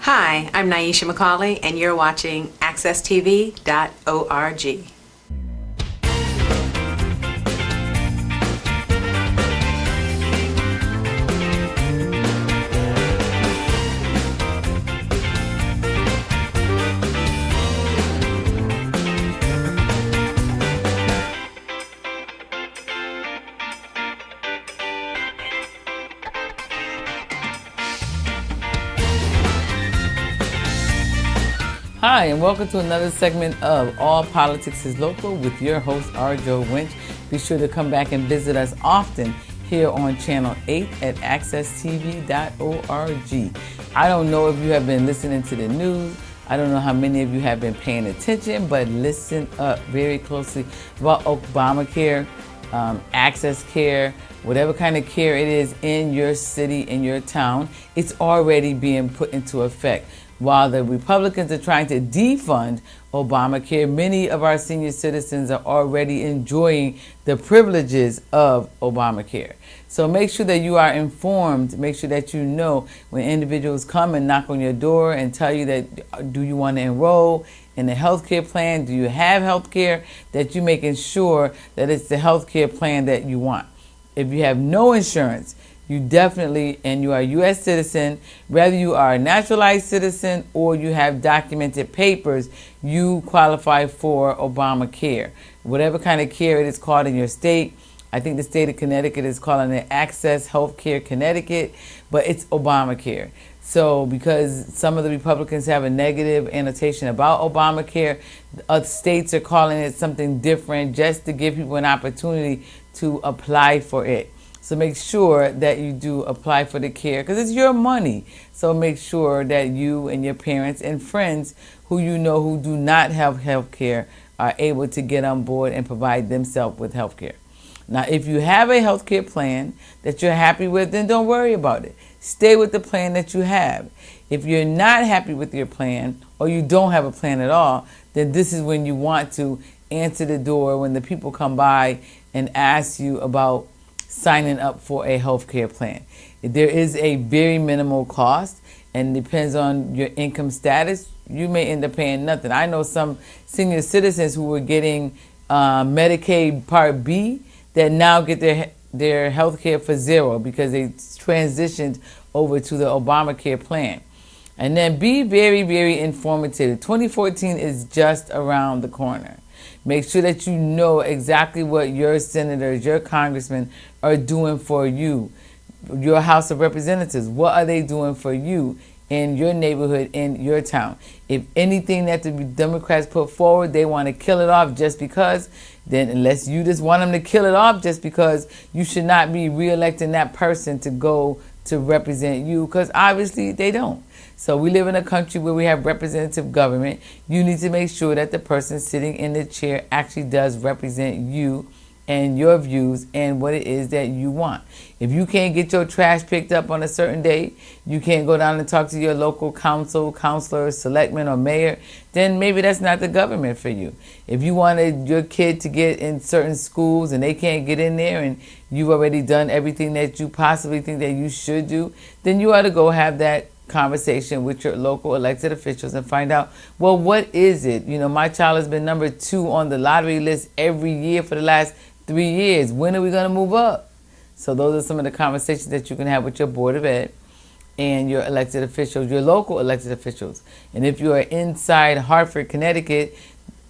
Hi, I'm Nyesha McCauley, and you're watching AccessTV.org. Hi, and welcome to another segment of All Politics is Local with your host, rJo Winch. Be sure to come back and visit us often here on Channel 8 at AccessTV.org. I don't know if you have been listening to the news. I don't know how many of you have been paying attention, but listen up very closely about Obamacare, access care, whatever kind of care it is in your city, in your town. It's already being put into effect. While the Republicans are trying to defund Obamacare, many of our senior citizens are already enjoying the privileges of Obamacare. So make sure that you are informed. Make sure that you know when individuals come and knock on your door and tell you that, do you want to enroll in a health care plan? Do you have health care? That you're making sure that it's the health care plan that you want. If you have no insurance, you definitely, and you are a U.S. citizen, whether you are a naturalized citizen or you have documented papers, you qualify for Obamacare. Whatever kind of care it is called in your state. I think the state of Connecticut is calling it Access Healthcare Connecticut, but it's Obamacare. So because some of the Republicans have a negative annotation about Obamacare, other states are calling it something different just to give people an opportunity to apply for it. So make sure that you do apply for the care because it's your money. So make sure that you and your parents and friends who you know who do not have health care are able to get on board and provide themselves with health care. Now, if you have a health care plan that you're happy with, then don't worry about it. Stay with the plan that you have. If you're not happy with your plan or you don't have a plan at all, then this is when you want to answer the door when the people come by and ask you about signing up for a health care plan. There is a very minimal cost and depends on your income status. You may end up paying nothing. I know some senior citizens who were getting Medicaid Part B that now get their health care for zero because they transitioned over to the Obamacare plan. And then be very, very informative. 2014 is just around the corner. Make sure that you know exactly what your senators, your congressmen are doing for you. Your House of Representatives, what are they doing for you in your neighborhood, in your town? If anything that the Democrats put forward, they want to kill it off just because, then unless you just want them to kill it off just because, you should not be reelecting that person to go to represent you because obviously they don't. So we live in a country where we have representative government. You need to make sure that the person sitting in the chair actually does represent you and your views and what it is that you want. If you can't get your trash picked up on a certain day, you can't go down and talk to your local council, counselor, selectman, or mayor, then maybe that's not the government for you. If you wanted your kid to get in certain schools and they can't get in there and you've already done everything that you possibly think that you should do, then you ought to go have that conversation with your local elected officials and find out, well, what is it? You know, my child has been number 2 on the lottery list every year for the last 3 years. When are we going to move up? So those are some of the conversations that you can have with your Board of Ed and your elected officials, your local elected officials. And if you are inside Hartford, Connecticut,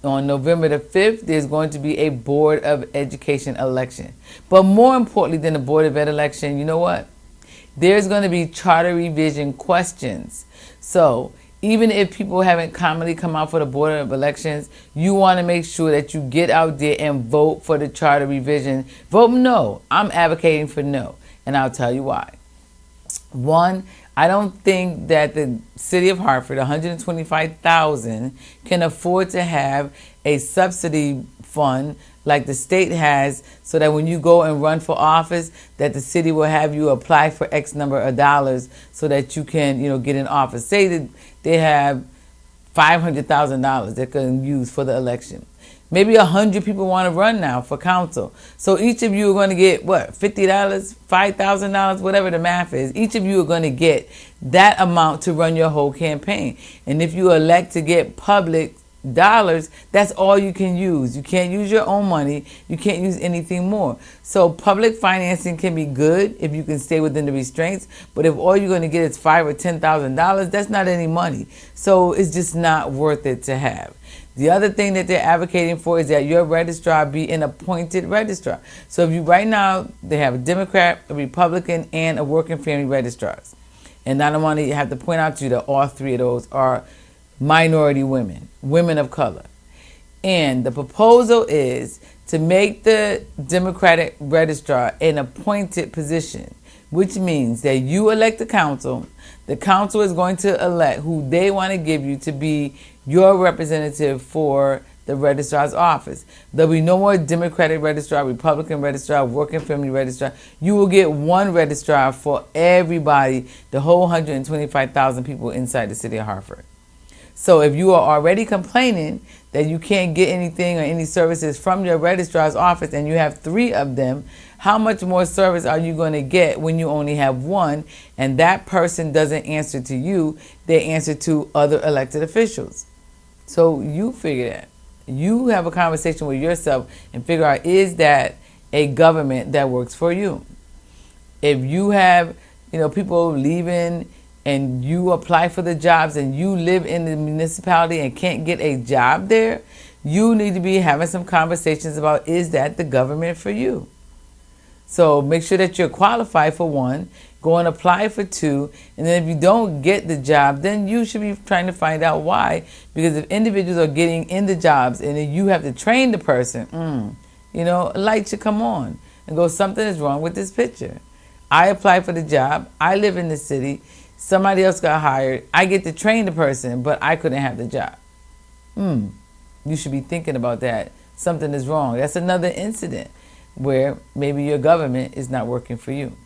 on November the 5th, there's going to be a Board of Education election. But more importantly than the Board of Ed election, you know what? There's going to be charter revision questions. So even if people haven't commonly come out for the Board of Elections, you want to make sure that you get out there and vote for the charter revision. Vote no. I'm advocating for no, and I'll tell you why. One, I don't think that the city of Hartford, 125,000, can afford to have a subsidy fund like the state has, so that when you go and run for office, that the city will have you apply for X number of dollars so that you can, get in office. Say that they have $500,000 they can use for the election. Maybe 100 people want to run now for council. So each of you are going to get, what, $50, $5,000, whatever the math is. Each of you are going to get that amount to run your whole campaign. And if you elect to get public dollars, that's all you can use. You can't use your own money. You can't use anything more. So public financing can be good if you can stay within the restraints, but if all you're going to get is $5,000 or $10,000, that's not any money. So it's just not worth it to have. The other thing that they're advocating for is that your registrar be an appointed registrar. So if you right now, they have a Democrat, a Republican, and a working family registrars. And I don't want to have to point out to you that all three of those are minority women, women of color. And the proposal is to make the Democratic registrar an appointed position, which means that you elect the council is going to elect who they want to give you to be your representative for the registrar's office. There'll be no more Democratic registrar, Republican registrar, working family registrar. You will get one registrar for everybody, the whole 125,000 people inside the city of Hartford. So if you are already complaining that you can't get anything or any services from your registrar's office and you have 3 of them, how much more service are you going to get when you only have one and that person doesn't answer to you, they answer to other elected officials? So you figure that. You have a conversation with yourself and figure out, is that a government that works for you? If you have, people leaving and you apply for the jobs and you live in the municipality and can't get a job there, you need to be having some conversations about, is that the government for you? So make sure that you're qualified for 1, go and apply for 2, and then if you don't get the job, then you should be trying to find out why. Because if individuals are getting in the jobs and then you have to train the person, a light should come on and go, something is wrong with this picture. I applied for the job, I live in the city, somebody else got hired, I get to train the person, but I couldn't have the job. You should be thinking about that. Something is wrong. That's another incident where maybe your government is not working for you.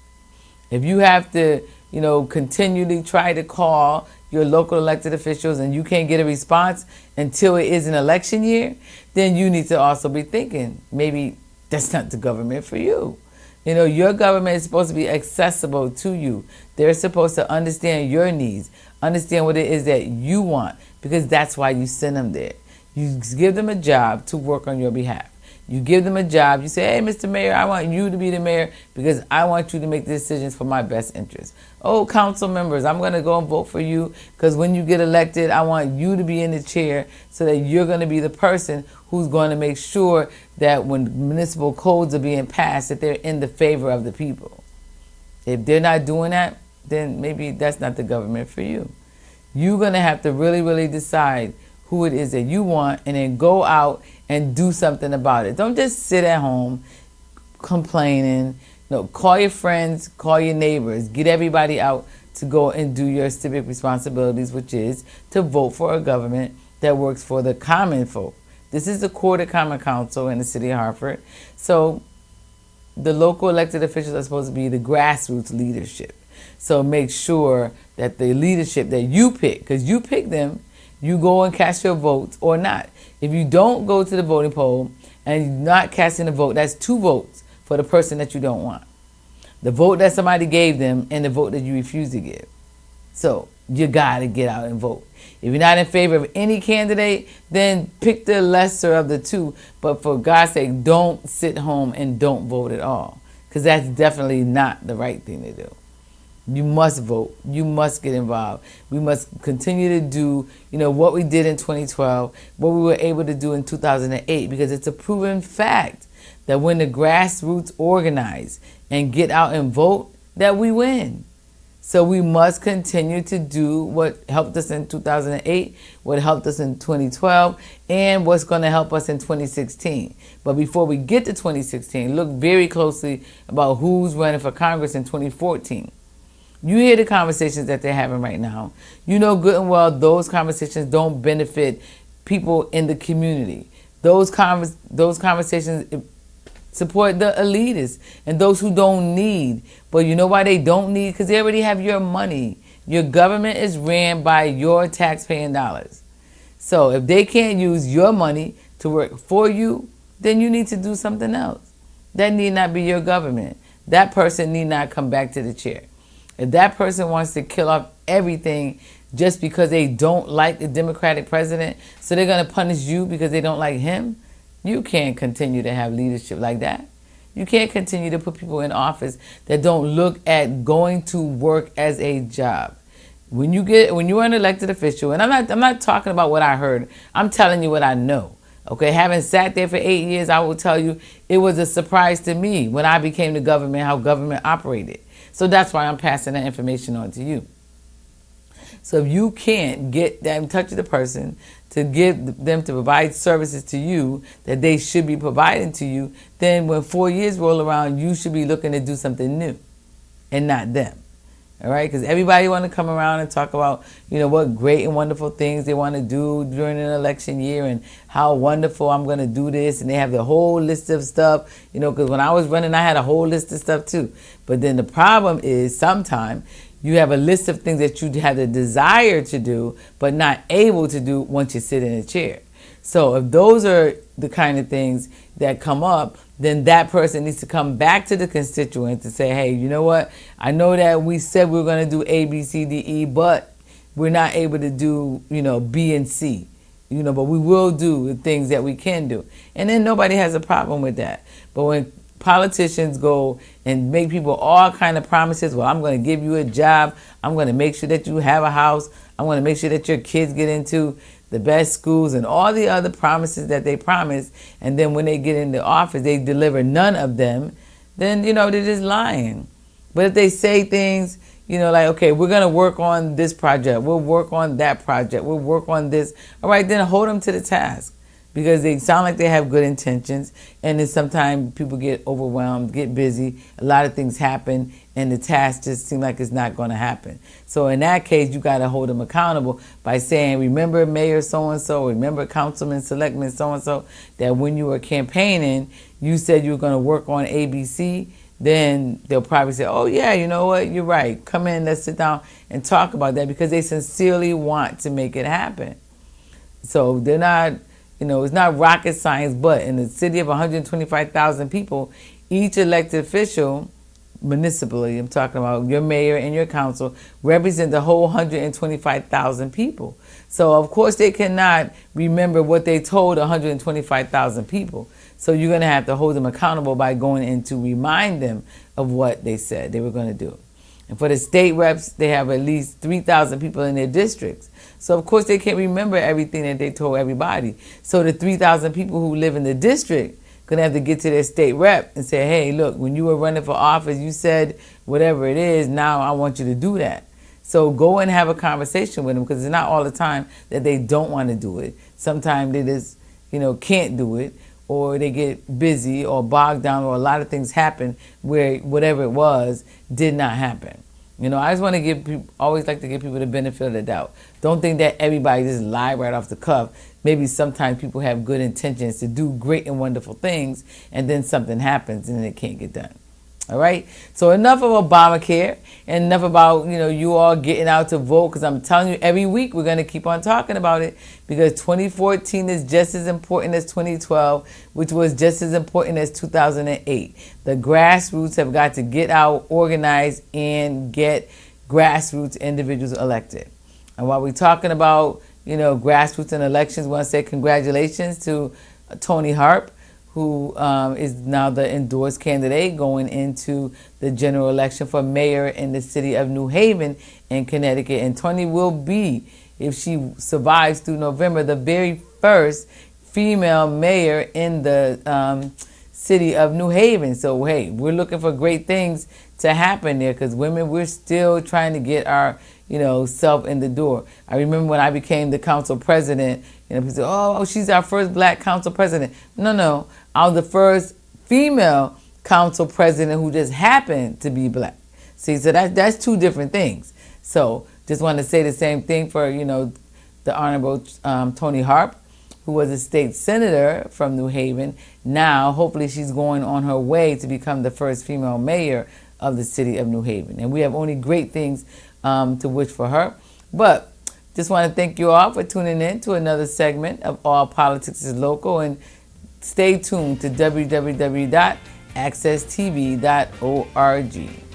If you have to, continually try to call your local elected officials and you can't get a response until it is an election year, then you need to also be thinking, maybe that's not the government for you. Your government is supposed to be accessible to you. They're supposed to understand your needs, understand what it is that you want, because that's why you send them there. You give them a job to work on your behalf. You give them a job. You say, hey, Mr. Mayor, I want you to be the mayor because I want you to make the decisions for my best interest. Oh, council members, I'm going to go and vote for you because when you get elected, I want you to be in the chair so that you're going to be the person who's going to make sure that when municipal codes are being passed, that they're in the favor of the people. If they're not doing that, then maybe that's not the government for you. You're going to have to really, really decide who it is that you want and then go out and do something about it. Don't just sit at home complaining. No, call your friends, call your neighbors, get everybody out to go and do your civic responsibilities, which is to vote for a government that works for the common folk. This is the Court of Common Council in the city of Hartford. So the local elected officials are supposed to be the grassroots leadership. So make sure that the leadership that you pick, because you pick them, you go and cast your votes or not. If you don't go to the voting poll and you're not casting a vote, that's 2 votes for the person that you don't want. The vote that somebody gave them and the vote that you refuse to give. So you got to get out and vote. If you're not in favor of any candidate, then pick the lesser of the 2. But for God's sake, don't sit home and don't vote at all, because that's definitely not the right thing to do. You must vote. You must get involved. We must continue to do, what we did in 2012, what we were able to do in 2008, because it's a proven fact that when the grassroots organize and get out and vote, that we win. So we must continue to do what helped us in 2008, what helped us in 2012, and what's going to help us in 2016. But before we get to 2016, look very closely about who's running for Congress in 2014. You hear the conversations that they're having right now. You know good and well those conversations don't benefit people in the community. Those conversations support the elitists and those who don't need. But you know why they don't need? Because they already have your money. Your government is ran by your taxpaying dollars. So if they can't use your money to work for you, then you need to do something else. That need not be your government. That person need not come back to the chair. If that person wants to kill off everything just because they don't like the Democratic president, so they're going to punish you because they don't like him, you can't continue to have leadership like that. You can't continue to put people in office that don't look at going to work as a job. When you're an elected official, and I'm not talking about what I heard, I'm telling you what I know. Okay, having sat there for 8 years, I will tell you it was a surprise to me when I became the government, how government operated. So that's why I'm passing that information on to you. So if you can't get that in touch with the person to give them to provide services to you that they should be providing to you, then when 4 years roll around, you should be looking to do something new and not them. All right, because everybody want to come around and talk about, what great and wonderful things they want to do during an election year and how wonderful I'm going to do this. And they have the whole list of stuff, because when I was running, I had a whole list of stuff too. But then the problem is sometimes you have a list of things that you have the desire to do, but not able to do once you sit in a chair. So if those are the kind of things that come up, then that person needs to come back to the constituent to say, hey, you know what? I know that we said we were going to do A, B, C, D, E, but we're not able to do, B and C, but we will do the things that we can do. And then nobody has a problem with that. But when politicians go and make people all kind of promises, well, I'm going to give you a job. I'm going to make sure that you have a house. I'm going to make sure that your kids get into the best schools and all the other promises that they promise. And then when they get into office, they deliver none of them. Then, they're just lying. But if they say things, like, okay, we're going to work on this project. We'll work on that project. We'll work on this. All right, then hold them to the task. Because they sound like they have good intentions, and then sometimes people get overwhelmed, get busy, a lot of things happen, and the task just seems like it's not going to happen. So in that case, you got to hold them accountable by saying, remember Mayor so-and-so, remember Councilman Selectman so-and-so, that when you were campaigning, you said you were going to work on ABC. Then they'll probably say, oh yeah, you know what, you're right. Come in, let's sit down and talk about that, because they sincerely want to make it happen. So they're not... it's not rocket science, but in the city of 125,000 people, each elected official, municipally, I'm talking about your mayor and your council, represent the whole 125,000 people. So, of course, they cannot remember what they told 125,000 people. So you're going to have to hold them accountable by going in to remind them of what they said they were going to do. And for the state reps, they have at least 3,000 people in their districts. So, of course, they can't remember everything that they told everybody. So the 3,000 people who live in the district going to have to get to their state rep and say, hey, look, when you were running for office, you said whatever it is, now I want you to do that. So go and have a conversation with them, because it's not all the time that they don't want to do it. Sometimes they just, can't do it, or they get busy or bogged down, or a lot of things happen where whatever it was did not happen. I just want to give people, always like to give people the benefit of the doubt. Don't think that everybody just lie right off the cuff. Maybe sometimes people have good intentions to do great and wonderful things, and then something happens and it can't get done. All right? So enough of Obamacare, and enough about, you all getting out to vote, because I'm telling you, every week we're going to keep on talking about it, because 2014 is just as important as 2012, which was just as important as 2008. The grassroots have got to get out, organize, and get grassroots individuals elected. And while we're talking about, grassroots and elections, I want to say congratulations to Tony Harp, who is now the endorsed candidate going into the general election for mayor in the city of New Haven in Connecticut. And Tony will be, if she survives through November, the very first female mayor in the city of New Haven. So, hey, we're looking for great things to happen there, because women, we're still trying to get our, self in the door. I remember when I became the council president, people said, oh, she's our first black council president. No, I was the first female council president who just happened to be black. See, so that's two different things. So just want to say the same thing for, the Honorable Tony Harp, who was a state senator from New Haven. Now, hopefully she's going on her way to become the first female mayor of the city of New Haven. And we have only great things to wish for her. But just want to thank you all for tuning in to another segment of All Politics is Local, and stay tuned to www.accesstv.org.